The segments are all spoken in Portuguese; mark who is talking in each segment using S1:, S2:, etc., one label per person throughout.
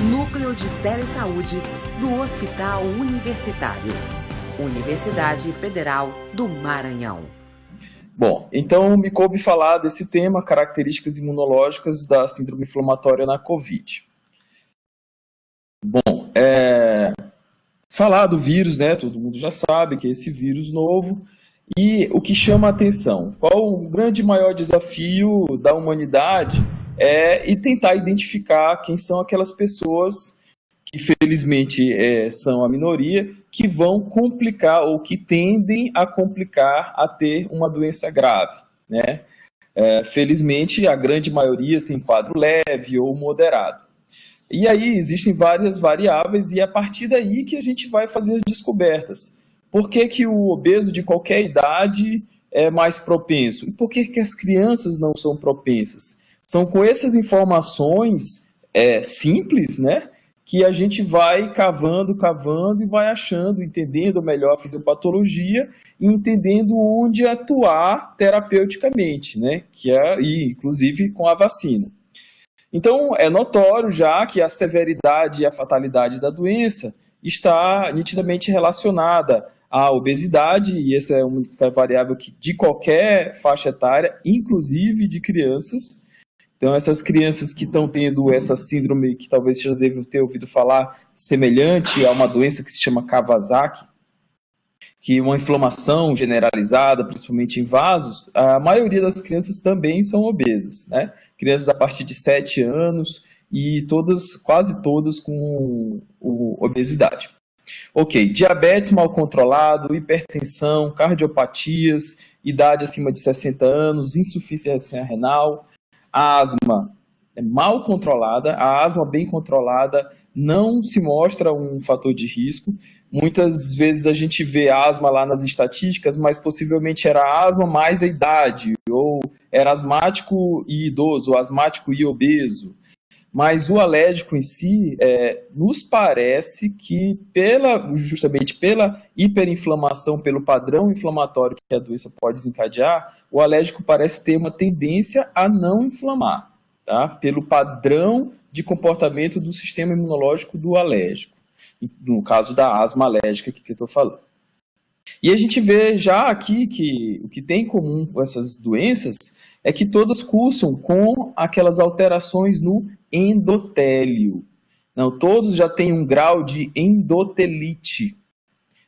S1: Núcleo de Telesaúde do Hospital Universitário. Universidade Federal do Maranhão.
S2: Bom, então me coube falar desse tema, características imunológicas da síndrome inflamatória na COVID. Bom, falar do vírus, né? Todo mundo já sabe que é esse vírus novo. E o que chama a atenção? Qual o grande maior desafio da humanidade e tentar identificar quem são aquelas pessoas que felizmente são a minoria, que vão complicar ou que tendem a complicar a ter uma doença grave, né? Felizmente a grande maioria tem quadro leve ou moderado. E aí existem várias variáveis e é a partir daí que a gente vai fazer as descobertas. Por que que o obeso de qualquer idade é mais propenso? E por que que as crianças não são propensas? São com essas informações simples, né, que a gente vai cavando e vai achando, entendendo melhor a fisiopatologia e entendendo onde atuar terapeuticamente, né, e inclusive com a vacina. Então, é notório já que a severidade e a fatalidade da doença está nitidamente relacionada à obesidade, e essa é uma variável que, de qualquer faixa etária, inclusive de crianças. Então, essas crianças que estão tendo essa síndrome, que talvez você já deve ter ouvido falar, semelhante a uma doença que se chama Kawasaki, que é uma inflamação generalizada, principalmente em vasos, a maioria das crianças também são obesas, né? Crianças a partir de 7 anos e quase todas com obesidade. Ok, diabetes mal controlado, hipertensão, cardiopatias, idade acima de 60 anos, insuficiência renal, asma mal controlada, a asma bem controlada não se mostra um fator de risco. Muitas vezes a gente vê asma lá nas estatísticas, mas possivelmente era asma mais a idade, ou era asmático e idoso, ou asmático e obeso. Mas o alérgico em si, nos parece que justamente pela hiperinflamação, pelo padrão inflamatório que a doença pode desencadear, o alérgico parece ter uma tendência a não inflamar, tá? Pelo padrão de comportamento do sistema imunológico do alérgico, no caso da asma alérgica que eu estou falando. E a gente vê já aqui que o que tem em comum com essas doenças é que todas cursam com aquelas alterações no endotélio. Não, todos já têm um grau de endotelite.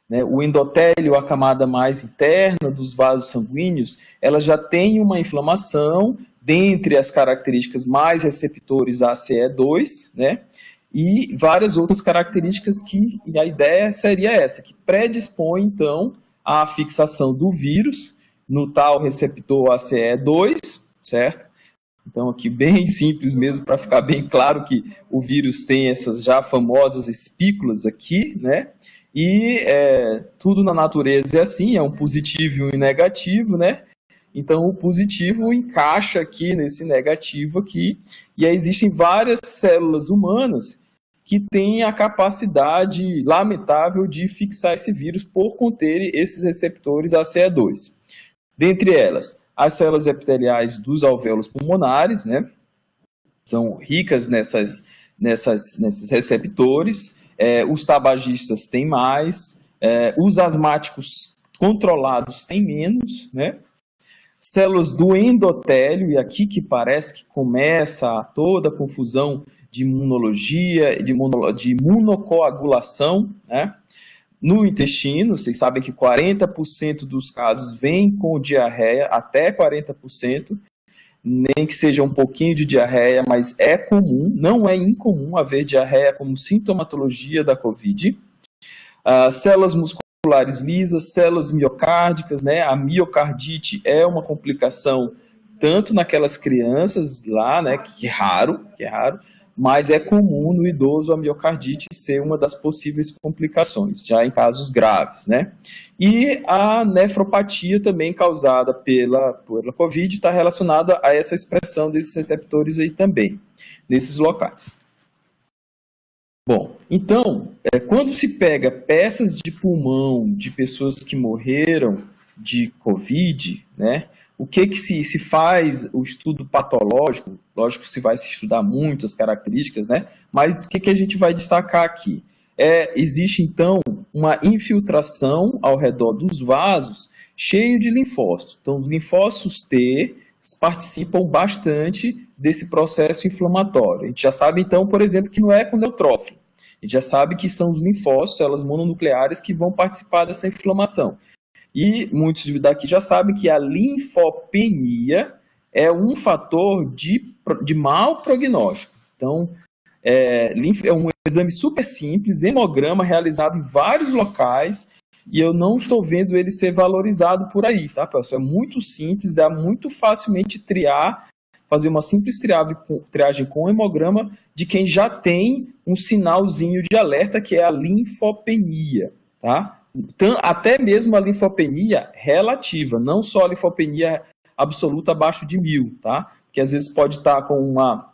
S2: Né? O endotélio, a camada mais interna dos vasos sanguíneos, ela já tem uma inflamação, dentre as características mais receptores ACE2, né? E várias outras características e a ideia seria essa, que predispõe, então, à fixação do vírus no tal receptor ACE2, certo? Então, aqui bem simples mesmo, para ficar bem claro que o vírus tem essas já famosas espículas aqui, né? E tudo na natureza é assim, é um positivo e um negativo, né? Então, o positivo encaixa aqui nesse negativo aqui, e aí existem várias células humanas que têm a capacidade lamentável de fixar esse vírus por conterem esses receptores ACE2. Dentre elas, as células epiteliais dos alvéolos pulmonares, né, são ricas nesses receptores, os tabagistas têm mais, os asmáticos controlados têm menos, né? Células do endotélio, e aqui que parece que começa toda a confusão de imunologia, de imunocoagulação, né? No intestino, vocês sabem que 40% dos casos vêm com diarreia, até 40%, nem que seja um pouquinho de diarreia, mas é comum, não é incomum haver diarreia como sintomatologia da COVID. Células musculares lisas, células miocárdicas, né? A miocardite é uma complicação tanto naquelas crianças lá, né, que é raro, mas é comum no idoso a miocardite ser uma das possíveis complicações, já em casos graves, né? E a nefropatia também causada pela COVID está relacionada a essa expressão desses receptores aí também, nesses locais. Bom, então, quando se pega peças de pulmão de pessoas que morreram de COVID, né, o que se faz o estudo patológico, lógico que se vai se estudar muito as características, né, mas o que a gente vai destacar aqui? Existe, então, uma infiltração ao redor dos vasos cheio de linfócitos. Então, os linfócitos T participam bastante desse processo inflamatório. A gente já sabe, então, por exemplo, que não é com neutrófilo. A gente já sabe que são os linfócitos, células mononucleares, que vão participar dessa inflamação. E muitos daqui já sabem que a linfopenia é um fator de mau prognóstico. Então, é um exame super simples, hemograma, realizado em vários locais, e eu não estou vendo ele ser valorizado por aí, tá, pessoal? É muito simples, dá muito facilmente triar, fazer uma simples triagem com hemograma de quem já tem um sinalzinho de alerta, que é a linfopenia, tá? Então, até mesmo a linfopenia relativa, não só a linfopenia absoluta abaixo de 1000, tá? Que às vezes pode estar com uma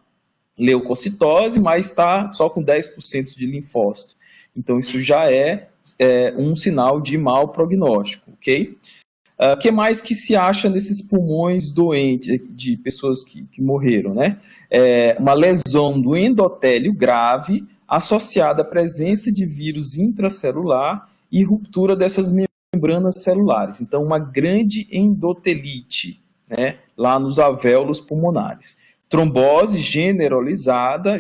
S2: leucocitose, mas está só com 10% de linfócito. Então, isso já é um sinal de mau prognóstico, ok? O que mais que se acha nesses pulmões doentes, de pessoas que morreram, né? Uma lesão do endotélio grave associada à presença de vírus intracelular e ruptura dessas membranas celulares. Então, uma grande endotelite, né, lá nos alvéolos pulmonares. Trombose generalizada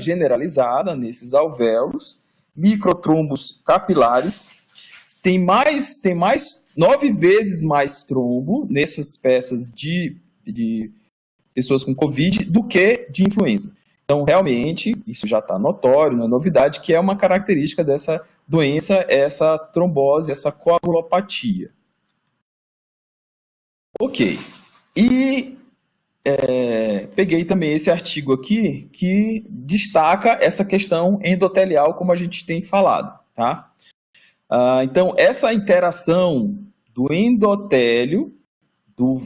S2: nesses alvéolos, microtrombos capilares, tem 9 vezes mais trombo nessas peças de pessoas com Covid do que de influenza. Então, realmente, isso já está notório, não é novidade, que é uma característica dessa doença, essa trombose, essa coagulopatia. Ok. E peguei também esse artigo aqui que destaca essa questão endotelial, como a gente tem falado, tá? Então, essa interação do endotélio,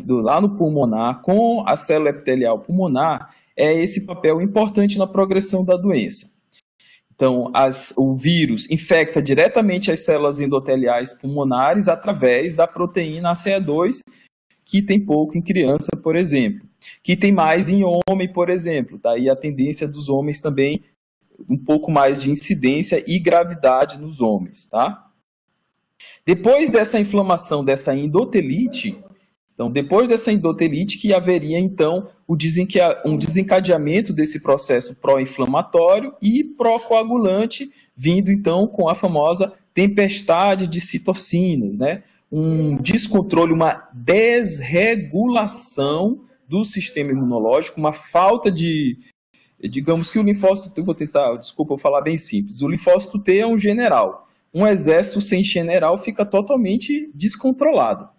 S2: lá no pulmonar, com a célula epitelial pulmonar, é esse papel importante na progressão da doença. Então, o vírus infecta diretamente as células endoteliais pulmonares através da proteína ACE2, que tem pouco em criança, por exemplo, que tem mais em homem, por exemplo. Daí a tendência dos homens também, um pouco mais de incidência e gravidade nos homens, tá? Depois dessa inflamação, dessa endotelite, que haveria, então, um desencadeamento desse processo pró-inflamatório e pró-coagulante, vindo, então, com a famosa tempestade de citocinas, né? Um descontrole, uma desregulação do sistema imunológico, uma falta de... Digamos que o linfócito T, vou falar bem simples, o linfócito T é um general. Um exército sem general fica totalmente descontrolado.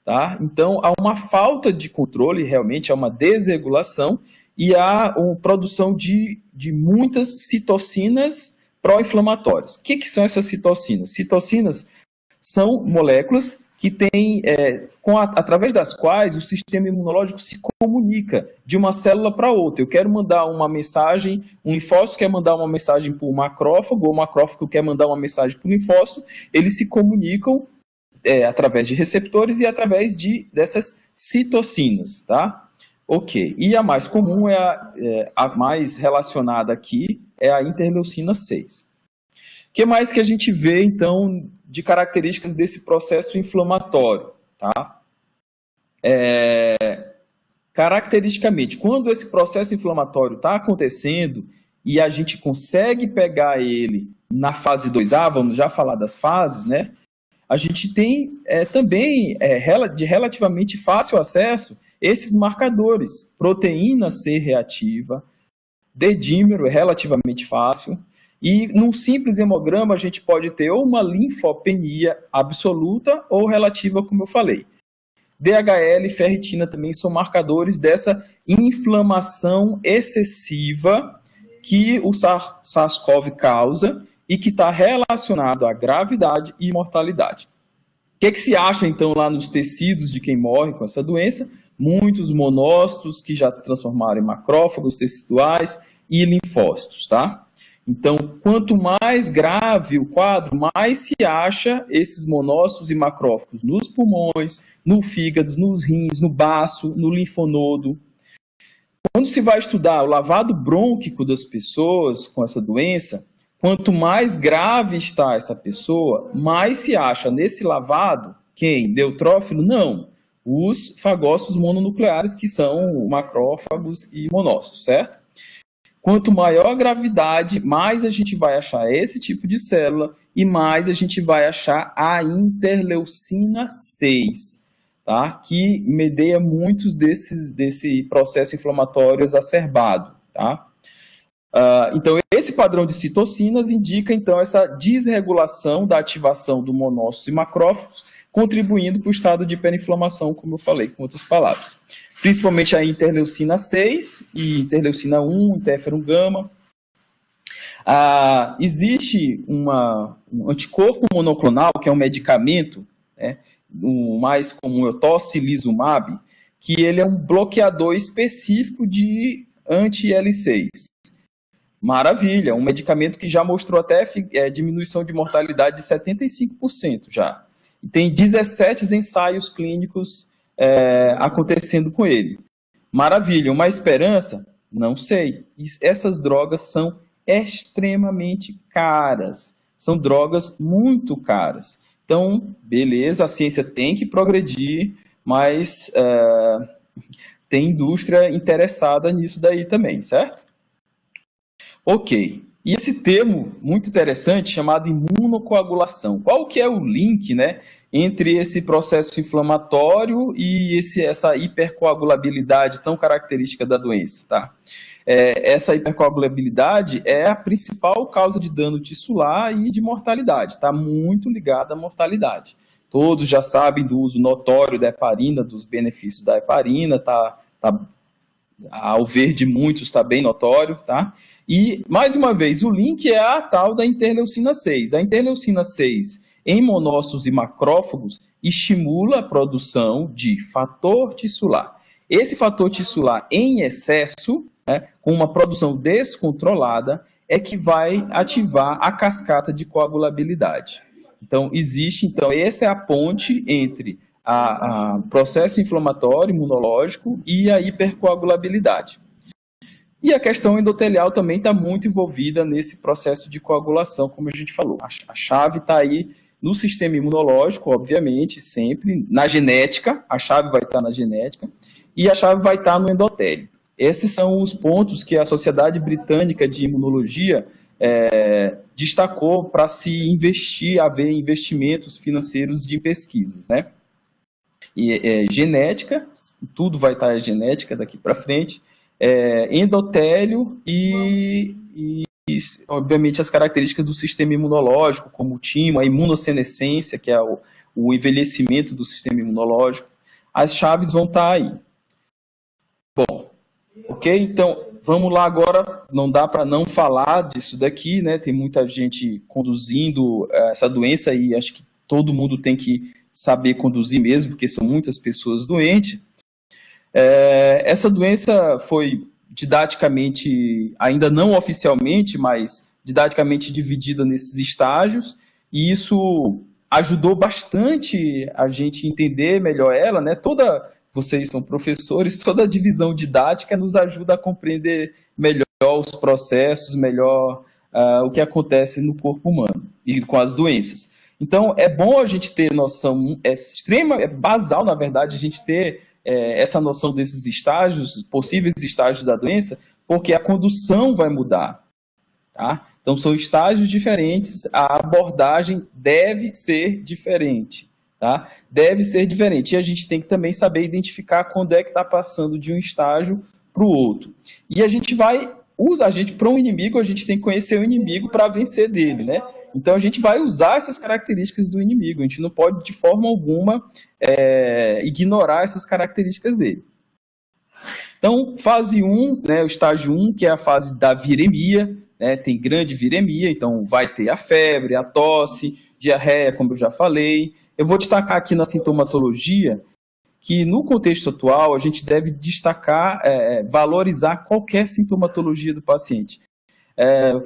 S2: Tá? Então, há uma falta de controle, realmente, há uma desregulação e há uma produção de muitas citocinas pró-inflamatórias. O que são essas citocinas? Citocinas são moléculas que têm, através das quais o sistema imunológico se comunica de uma célula para outra. Eu quero mandar uma mensagem, um linfócito quer mandar uma mensagem para o macrófago, ou o macrófago quer mandar uma mensagem para o linfócito, eles se comunicam através de receptores e através dessas citocinas, tá? Ok. E a mais comum, a mais relacionada aqui, é a interleucina 6. O que mais que a gente vê, então, de características desse processo inflamatório, tá? Caracteristicamente, quando esse processo inflamatório está acontecendo e a gente consegue pegar ele na fase 2A, vamos já falar das fases, né? A gente tem também, de relativamente fácil acesso, esses marcadores. Proteína C reativa, D-dímero é relativamente fácil, e num simples hemograma a gente pode ter ou uma linfopenia absoluta ou relativa, como eu falei. DHL e ferritina também são marcadores dessa inflamação excessiva que o SARS-CoV causa e que está relacionado à gravidade e mortalidade. O que se acha, então, lá nos tecidos de quem morre com essa doença? Muitos monócitos que já se transformaram em macrófagos teciduais e linfócitos, tá? Então, quanto mais grave o quadro, mais se acha esses monócitos e macrófagos nos pulmões, no fígado, nos rins, no baço, no linfonodo. Quando se vai estudar o lavado brônquico das pessoas com essa doença, quanto mais grave está essa pessoa, mais se acha nesse lavado, quem? Neutrófilo? Não. Os fagócitos mononucleares, que são macrófagos e monócitos, certo? Quanto maior a gravidade, mais a gente vai achar esse tipo de célula e mais a gente vai achar a interleucina 6, tá? Que medeia muitos desse processo inflamatório exacerbado, tá? Então, esse padrão de citocinas indica, então, essa desregulação da ativação do monócitos e macrófagos, contribuindo para o estado de hiperinflamação, como eu falei, com outras palavras. Principalmente a interleucina 6 e interleucina 1, interferon gama. Existe um anticorpo monoclonal, que é um medicamento, né, o mais comum é o tocilizumab, que ele é um bloqueador específico de anti-L6. Maravilha, um medicamento que já mostrou até diminuição de mortalidade de 75% já. E tem 17 ensaios clínicos acontecendo com ele. Maravilha, uma esperança? Não sei. Essas drogas são extremamente caras. São drogas muito caras. Então, beleza, a ciência tem que progredir, mas tem indústria interessada nisso daí também, certo? Ok. E esse termo muito interessante chamado imunocoagulação. Qual que é o link, né, entre esse processo inflamatório e essa hipercoagulabilidade tão característica da doença? Tá? Essa hipercoagulabilidade é a principal causa de dano tissular e de mortalidade. Está muito ligada à mortalidade. Todos já sabem do uso notório da heparina, dos benefícios da heparina, ao ver de muitos está bem notório, tá? E, mais uma vez, o link é a tal da interleucina 6. A interleucina 6, em monócitos e macrófagos, estimula a produção de fator tissular. Esse fator tissular em excesso, né, com uma produção descontrolada, é que vai ativar a cascata de coagulabilidade. Então, essa é a ponte entre a processo inflamatório imunológico e a hipercoagulabilidade. E a questão endotelial também está muito envolvida nesse processo de coagulação, como a gente falou. A chave está aí no sistema imunológico, obviamente, sempre, na genética, a chave vai estar na genética, e a chave vai estar no endotélio. Esses são os pontos que a Sociedade Britânica de Imunologia destacou para se haver investimentos financeiros de pesquisas, né? E genética, tudo vai estar genética daqui para frente, endotélio e, obviamente, as características do sistema imunológico, como o timo, a imunossenescência, que é o envelhecimento do sistema imunológico. As chaves vão estar aí. Bom, ok? Então, vamos lá agora. Não dá para não falar disso daqui, né? Tem muita gente conduzindo essa doença e acho que todo mundo tem que saber conduzir mesmo, porque são muitas pessoas doentes. Essa doença foi didaticamente, ainda não oficialmente, mas didaticamente dividida nesses estágios, e isso ajudou bastante a gente entender melhor ela, né? Vocês são professores, toda a divisão didática nos ajuda a compreender melhor os processos, melhor o que acontece no corpo humano e com as doenças. Então, é bom a gente ter noção, é basal, na verdade, a gente ter essa noção desses estágios, possíveis estágios da doença, porque a condução vai mudar, tá? Então, são estágios diferentes, a abordagem deve ser diferente, tá? Deve ser diferente, e a gente tem que também saber identificar quando é que está passando de um estágio para o outro. E a gente para um inimigo, a gente tem que conhecer o inimigo para vencer dele, né? Então, a gente vai usar essas características do inimigo. A gente não pode, de forma alguma, ignorar essas características dele. Então, fase 1, né, o estágio 1, que é a fase da viremia, né, tem grande viremia, então vai ter a febre, a tosse, diarreia, como eu já falei. Eu vou destacar aqui na sintomatologia que, no contexto atual, a gente deve destacar, valorizar qualquer sintomatologia do paciente.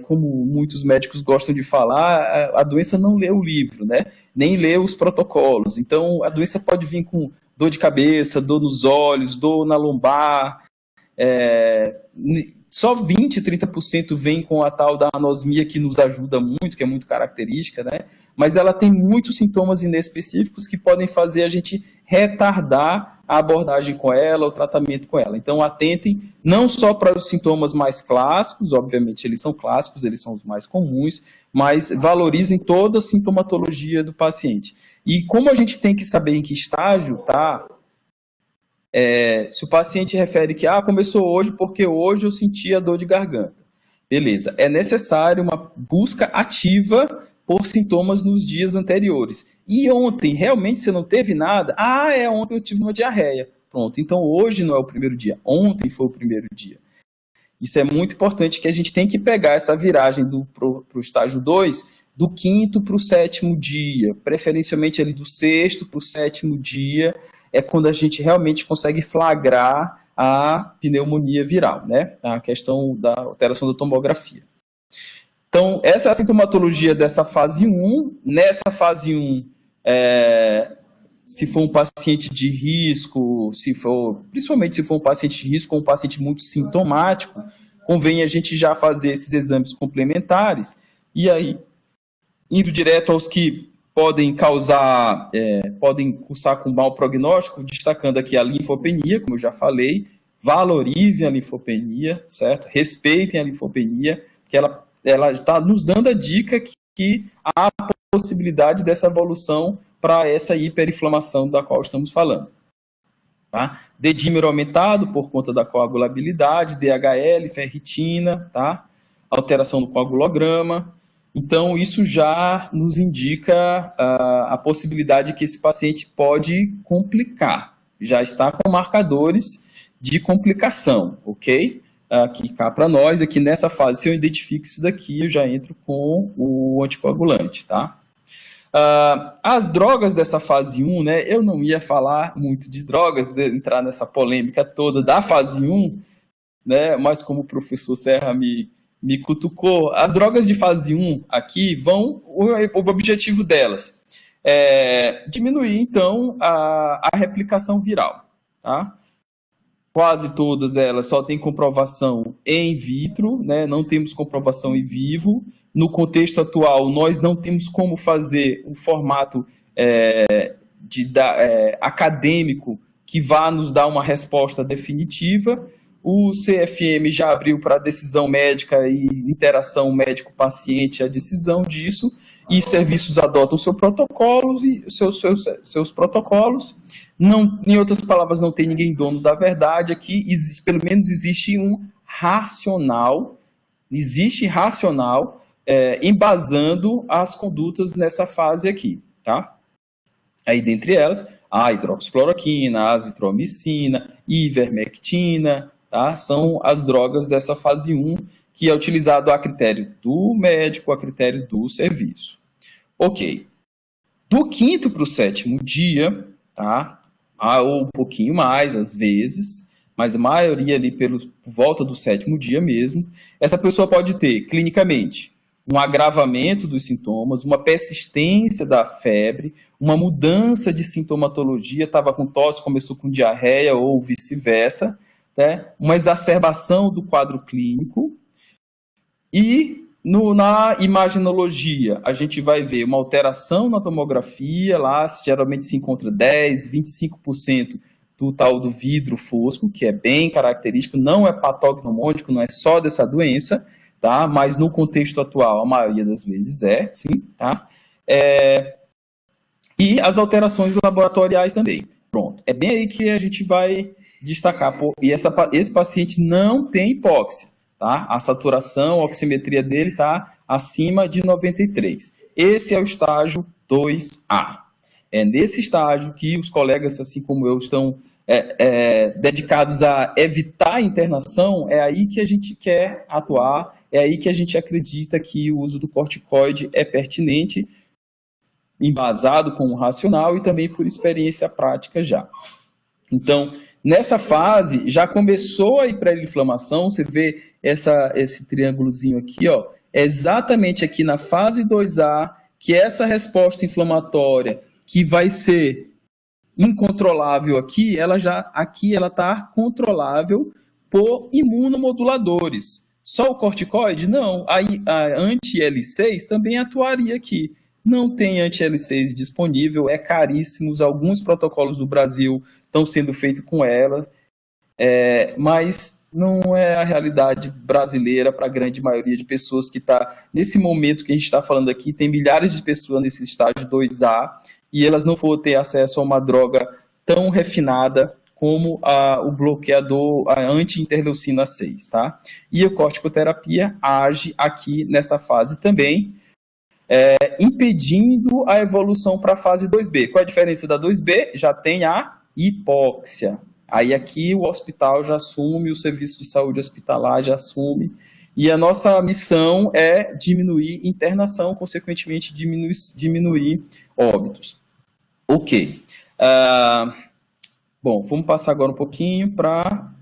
S2: como muitos médicos gostam de falar, a doença não lê o livro, né? Nem lê os protocolos. Então, a doença pode vir com dor de cabeça, dor nos olhos, dor na lombar. Só 20, 30% vem com a tal da anosmia, que nos ajuda muito, que é muito característica, né? Mas ela tem muitos sintomas inespecíficos que podem fazer a gente retardar a abordagem com ela, o tratamento com ela. Então, atentem não só para os sintomas mais clássicos, obviamente eles são clássicos, eles são os mais comuns, mas valorizem toda a sintomatologia do paciente. E como a gente tem que saber em que estágio está, se o paciente refere que começou hoje porque hoje eu senti a dor de garganta. Beleza, é necessário uma busca ativa por sintomas nos dias anteriores. E ontem, realmente você não teve nada? Ontem eu tive uma diarreia. Pronto, então hoje não é o primeiro dia, ontem foi o primeiro dia. Isso é muito importante, que a gente tem que pegar essa viragem para o estágio 2, do 5º para o 7º dia, preferencialmente ali do 6º para o 7º dia, é quando a gente realmente consegue flagrar a pneumonia viral, né? A questão da alteração da tomografia. Então, essa é a sintomatologia dessa fase 1. Nessa fase 1, se for um paciente de risco, principalmente se for um paciente de risco ou um paciente muito sintomático, convém a gente já fazer esses exames complementares, e aí, indo direto aos que podem causar, podem cursar com mau prognóstico, destacando aqui a linfopenia, como eu já falei, valorizem a linfopenia, certo? Respeitem a linfopenia, porque ela está nos dando a dica que há a possibilidade dessa evolução para essa hiperinflamação da qual estamos falando. Tá? D-dímero aumentado por conta da coagulabilidade, DHL, ferritina, tá? Alteração do coagulograma. Então, isso já nos indica a possibilidade que esse paciente pode complicar. Já está com marcadores de complicação, ok? Aqui cá para nós, aqui nessa fase, se eu identifico isso daqui, eu já entro com o anticoagulante, tá? As drogas dessa fase 1, né? Eu não ia falar muito de drogas, entrar nessa polêmica toda da fase 1, né? Mas como o professor Serra me cutucou, as drogas de fase 1 aqui o objetivo delas é diminuir, então, a replicação viral, tá? Quase todas elas só têm comprovação em vitro, né? Não temos comprovação em vivo. No contexto atual, nós não temos como fazer um formato acadêmico que vá nos dar uma resposta definitiva. O CFM já abriu para decisão médica e interação médico-paciente a decisão disso, e serviços adotam seus protocolos e seus protocolos. Não, em outras palavras, não tem ninguém dono da verdade. Aqui, pelo menos, existe um racional, embasando as condutas nessa fase aqui, tá? Aí, dentre elas, a hidroxicloroquina, a azitromicina, ivermectina, tá? São as drogas dessa fase 1, que é utilizado a critério do médico, a critério do serviço. Ok. Do 5º para o 7º dia, tá? Ou um pouquinho mais, às vezes, mas a maioria ali por volta do 7º dia mesmo, essa pessoa pode ter, clinicamente, um agravamento dos sintomas, uma persistência da febre, uma mudança de sintomatologia, estava com tosse, começou com diarreia ou vice-versa, né? Uma exacerbação do quadro clínico, e na imaginologia a gente vai ver uma alteração na tomografia, lá geralmente se encontra 10%, 25% do tal do vidro fosco, que é bem característico, não é patognomônico, não é só dessa doença, tá? Mas no contexto atual a maioria das vezes sim, tá? E as alterações laboratoriais também. Pronto, é bem aí que a gente vai destacar. E esse paciente não tem hipóxia, tá? A saturação, a oximetria dele está acima de 93. Esse é o estágio 2A. É nesse estágio que os colegas, assim como eu, estão dedicados a evitar a internação. É aí que a gente quer atuar, é aí que a gente acredita que o uso do corticoide é pertinente, embasado com o racional e também por experiência prática já. Então, Nessa fase, já começou a hiperinflamação, você vê esse triângulozinho aqui, ó, é exatamente aqui na fase 2A, que essa resposta inflamatória, que vai ser incontrolável aqui, ela está controlável por imunomoduladores. Só o corticoide? Não. A anti-L6 também atuaria aqui. Não tem anti-L6 disponível, é caríssimo. Alguns protocolos do Brasil estão sendo feitos com ela, mas não é a realidade brasileira para a grande maioria de pessoas que está, nesse momento que a gente está falando aqui, tem milhares de pessoas nesse estágio 2A e elas não vão ter acesso a uma droga tão refinada como o bloqueador, a anti-interleucina 6, tá? E a corticoterapia age aqui nessa fase também, impedindo a evolução para a fase 2B. Qual é a diferença da 2B? Já tem a hipóxia. Aí aqui o hospital já assume, o serviço de saúde hospitalar já assume, e a nossa missão é diminuir internação, consequentemente diminuir óbitos. Ok. Bom, vamos passar agora um pouquinho para...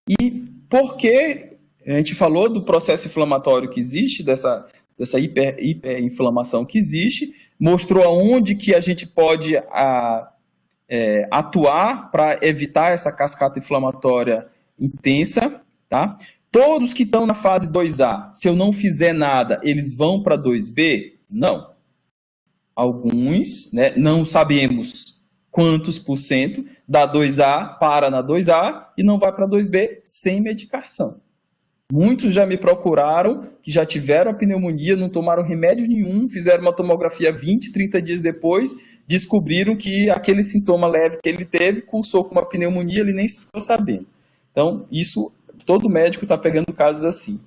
S2: E por que a gente falou do processo inflamatório que existe, dessa hiperinflamação que existe, mostrou aonde que a gente pode atuar para evitar essa cascata inflamatória intensa, tá? Todos que estão na fase 2A, se eu não fizer nada, eles vão para 2B? Não. Alguns, né, não sabemos quantos por cento da 2A para na 2A e não vai para 2B sem medicação. Muitos já me procuraram, que já tiveram a pneumonia, não tomaram remédio nenhum, fizeram uma tomografia 20, 30 dias depois, descobriram que aquele sintoma leve que ele teve cursou com uma pneumonia, ele nem ficou sabendo. Então, isso, todo médico está pegando casos assim.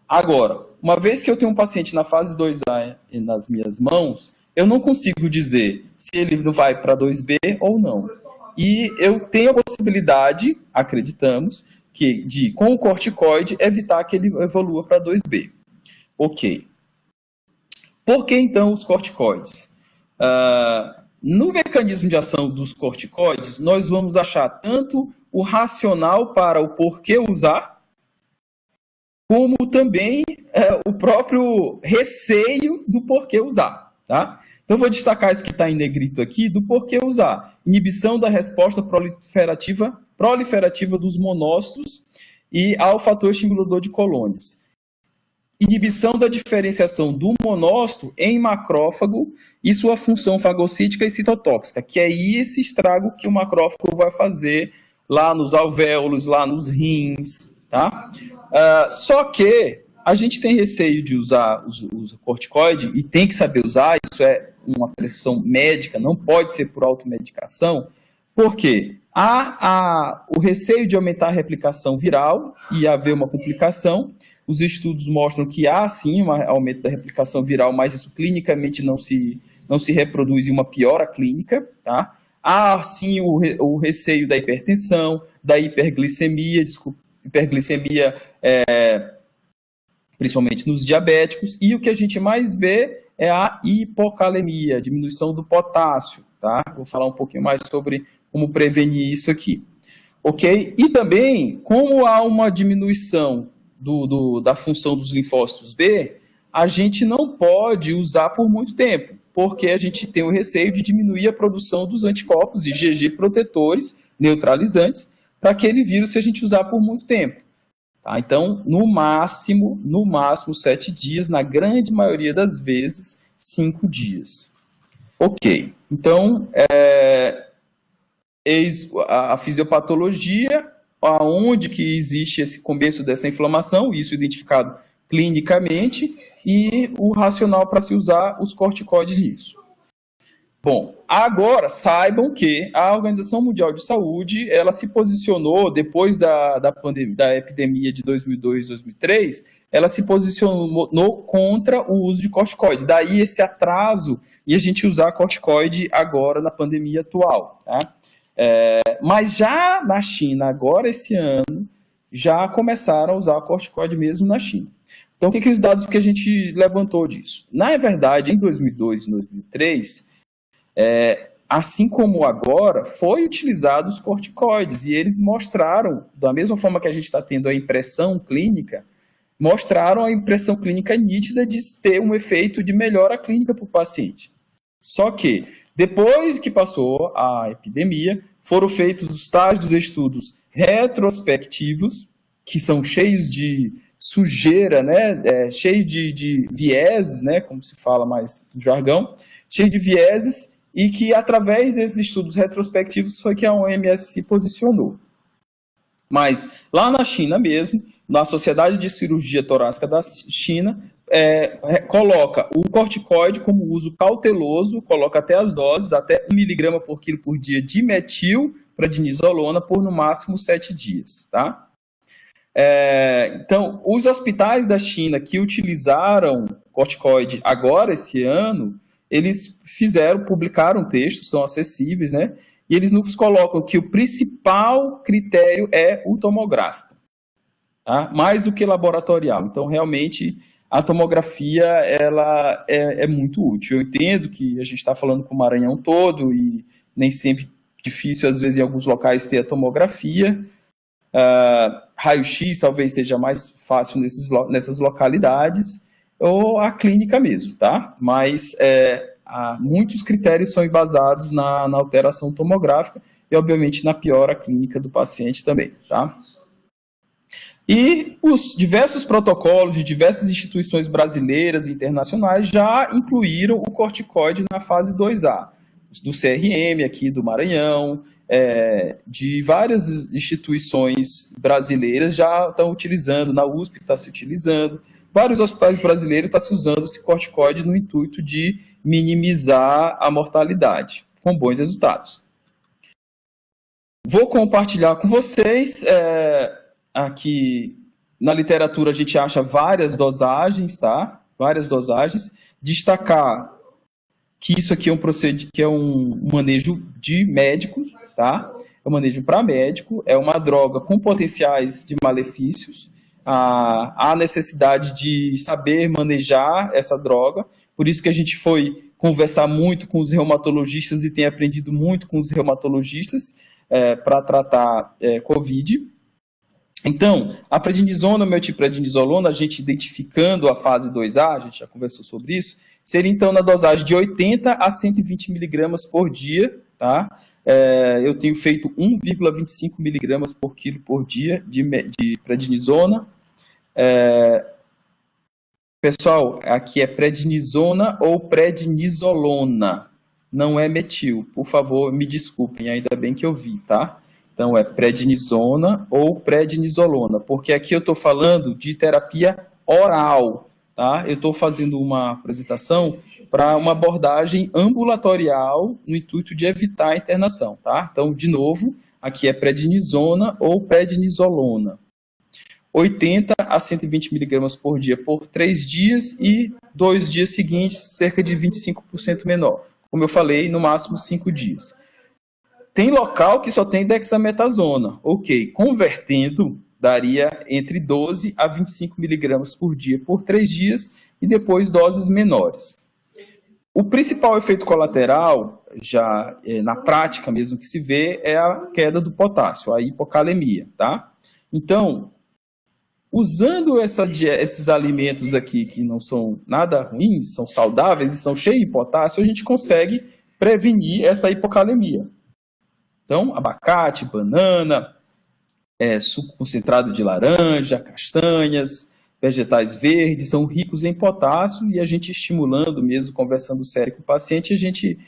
S2: Agora, uma vez que eu tenho um paciente na fase 2A nas minhas mãos, eu não consigo dizer se ele vai para 2B ou não. E eu tenho a possibilidade, acreditamos, com o corticoide, evitar que ele evolua para 2B. Ok. Por que, então, os corticoides? No mecanismo de ação dos corticoides, nós vamos achar tanto o racional para o porquê usar, como também o próprio receio do porquê usar. Tá? Então, eu vou destacar isso que está em negrito aqui, do porquê usar. Inibição da resposta proliferativa dos monócitos e ao fator estimulador de colônias. Inibição da diferenciação do monócito em macrófago e sua função fagocítica e citotóxica, que é esse estrago que o macrófago vai fazer lá nos alvéolos, lá nos rins, tá? Só que a gente tem receio de usar os corticoides e tem que saber usar, isso é uma prescrição médica, não pode ser por automedicação, porque há o receio de aumentar a replicação viral e haver uma complicação. Os estudos mostram que há sim um aumento da replicação viral, mas isso clinicamente não se reproduz em uma piora clínica, tá? Há sim o receio da hipertensão, da hiperglicemia, principalmente nos diabéticos, e o que a gente mais vê é a hipocalemia, diminuição do potássio, tá? Vou falar um pouquinho mais sobre como prevenir isso aqui. Ok? E também, como há uma diminuição da função dos linfócitos B, a gente não pode usar por muito tempo, porque a gente tem o receio de diminuir a produção dos anticorpos IgG protetores, neutralizantes, para aquele vírus se a gente usar por muito tempo. Tá? Então, no máximo 7 dias, na grande maioria das vezes, 5 dias. Ok, então, eis a fisiopatologia, aonde que existe esse começo dessa inflamação, isso identificado clinicamente, e o racional para se usar os corticoides nisso. Bom, agora saibam que a Organização Mundial de Saúde, ela se posicionou, depois da epidemia de 2002 e 2003, ela se posicionou contra o uso de corticoide. Daí esse atraso e a gente usar corticoide agora na pandemia atual. Tá? Mas já na China, agora esse ano, já começaram a usar corticoide mesmo na China. Então, o que os dados que a gente levantou disso? Na verdade, em 2002 e 2003, assim como agora, foi utilizado os corticoides, e eles mostraram, da mesma forma que a gente está tendo a impressão clínica, mostraram a impressão clínica nítida de ter um efeito de melhora clínica para o paciente. Só que, depois que passou a epidemia, foram feitos os tais dos estudos retrospectivos, que são cheios de sujeira, né, cheio de vieses, né, como se fala mais no jargão, cheio de vieses, e que através desses estudos retrospectivos foi que a OMS se posicionou. Mas lá na China mesmo, na Sociedade de Cirurgia Torácica da China, coloca o corticoide como uso cauteloso, coloca até as doses, até 1 mg por quilo por dia de metilprednisolona por no máximo 7 dias, tá? Então, os hospitais da China que utilizaram corticoide agora, esse ano, eles publicaram textos, são acessíveis, né? E eles nos colocam que o principal critério é o tomográfico, tá? Mais do que laboratorial. Então, realmente, a tomografia ela é muito útil. Eu entendo que a gente está falando com o Maranhão todo e nem sempre difícil, às vezes, em alguns locais ter a tomografia. Raio-X talvez seja mais fácil nessas localidades, ou a clínica mesmo, tá? Mas muitos critérios são embasados na alteração tomográfica e, obviamente, na piora clínica do paciente também, tá? E os diversos protocolos de diversas instituições brasileiras e internacionais já incluíram o corticoide na fase 2A, do CRM aqui do Maranhão, de várias instituições brasileiras já estão utilizando, na USP está se utilizando, vários hospitais brasileiros estão se usando esse corticoide no intuito de minimizar a mortalidade, com bons resultados. Vou compartilhar com vocês, aqui na literatura a gente acha várias dosagens, tá? Várias dosagens. Destacar que isso aqui é um manejo de médicos, tá? É um manejo para médico, é uma droga com potenciais de malefícios. Há necessidade de saber manejar essa droga, por isso que a gente foi conversar muito com os reumatologistas e tem aprendido muito com os reumatologistas para tratar COVID. Então, a prednisona, metilprednisolona, a gente identificando a fase 2A, a gente já conversou sobre isso, seria então na dosagem de 80 a 120 miligramas por dia, tá? Eu tenho feito 1,25 miligramas por quilo por dia de prednisona. Pessoal, aqui é prednisona ou prednisolona, não é metil. Por favor, me desculpem, ainda bem que eu vi, tá? Então, é prednisona ou prednisolona, porque aqui eu estou falando de terapia oral, tá? Eu estou fazendo uma apresentação para uma abordagem ambulatorial no intuito de evitar a internação, tá? Então, de novo, aqui é prednisona ou prednisolona. 80 a 120 miligramas por dia por 3 dias e 2 dias seguintes, cerca de 25% menor. Como eu falei, no máximo 5 dias. Tem local que só tem dexametasona. Ok, convertendo, daria entre 12 a 25 miligramas por dia por 3 dias e depois doses menores. O principal efeito colateral, já na prática mesmo que se vê, é a queda do potássio, a hipocalemia, tá? Então, usando esses alimentos aqui que não são nada ruins, são saudáveis e são cheios de potássio, a gente consegue prevenir essa hipocalemia. Então, abacate, banana, suco concentrado de laranja, castanhas, vegetais verdes, são ricos em potássio e a gente estimulando mesmo, conversando sério com o paciente, a gente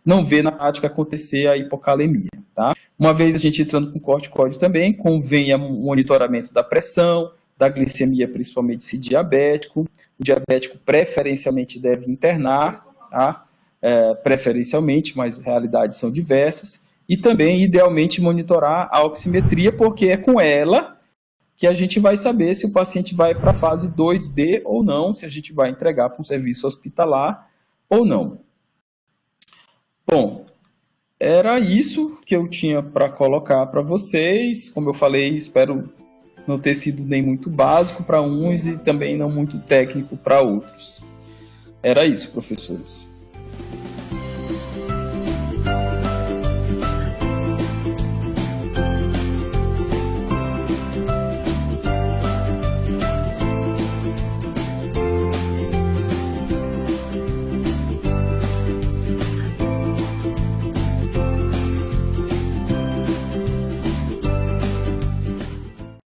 S2: não vê na prática acontecer a hipocalemia, tá? Uma vez a gente entrando com corticoide também, convém o monitoramento da pressão, da glicemia, principalmente se diabético. O diabético preferencialmente deve internar, tá? Preferencialmente, mas realidades são diversas. E também, idealmente, monitorar a oximetria, porque é com ela que a gente vai saber se o paciente vai para a fase 2B ou não, se a gente vai entregar para um serviço hospitalar ou não. Bom, era isso que eu tinha para colocar para vocês. Como eu falei, espero não ter sido nem muito básico para uns e também não muito técnico para outros. Era isso, professores.